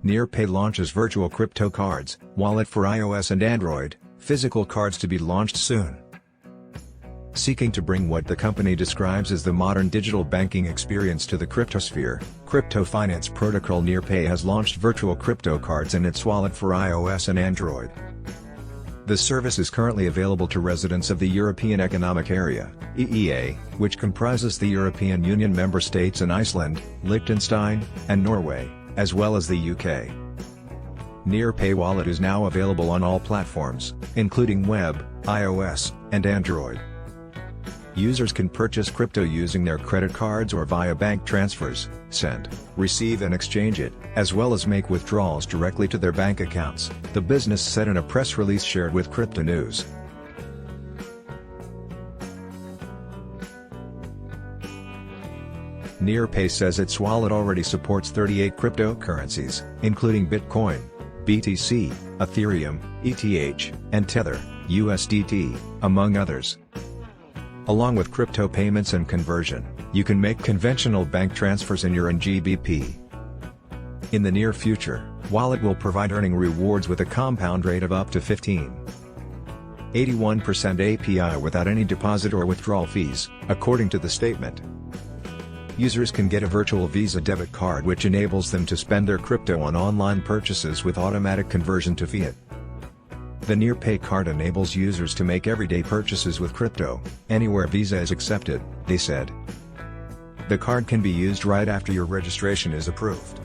NearPay launches virtual crypto cards, wallet for iOS and Android, physical cards to be launched soon. Seeking to bring what the company describes as the modern digital banking experience to the cryptosphere, crypto finance protocol NearPay has launched virtual crypto cards in its wallet for iOS and Android. The service is currently available to residents of the European Economic Area, EEA, which comprises the European Union member states and Iceland, Liechtenstein, and Norway, as well as the UK. NearPay Wallet is now available on all platforms, including web, iOS, and Android. Users can purchase crypto using their credit cards or via bank transfers, send, receive and exchange it, as well as make withdrawals directly to their bank accounts, the business said in a press release shared with Crypto News. NearPay says its wallet already supports 38 cryptocurrencies, including Bitcoin, BTC, Ethereum, ETH, and Tether, USDT, among others. Along with crypto payments and conversion, you can make conventional bank transfers in your own GBP. In the near future, Wallet will provide earning rewards with a compound rate of up to 15.81% API without any deposit or withdrawal fees, according to the statement. Users can get a virtual Visa debit card which enables them to spend their crypto on online purchases with automatic conversion to fiat. The NearPay card enables users to make everyday purchases with crypto, anywhere Visa is accepted, they said. The card can be used right after your registration is approved.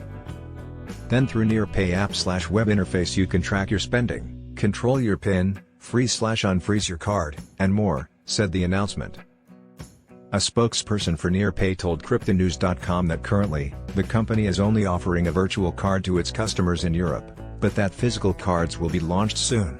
Then through NearPay app/web interface you can track your spending, control your PIN, freeze/unfreeze your card, and more, said the announcement. A spokesperson for NearPay told CryptoNews.com that currently, the company is only offering a virtual card to its customers in Europe, but that physical cards will be launched soon.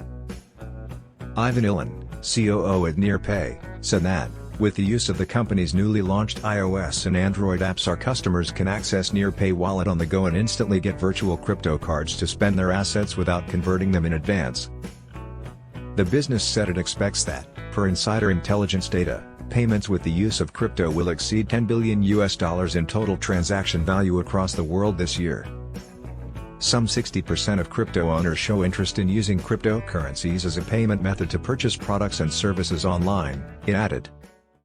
Ivan Ilan, COO at NearPay, said that, with the use of the company's newly launched iOS and Android apps, our customers can access NearPay Wallet on the go and instantly get virtual crypto cards to spend their assets without converting them in advance. The business said it expects that, per insider intelligence data, payments with the use of crypto will exceed $10 billion in total transaction value across the world this year. Some 60% of crypto owners show interest in using cryptocurrencies as a payment method to purchase products and services online, it added.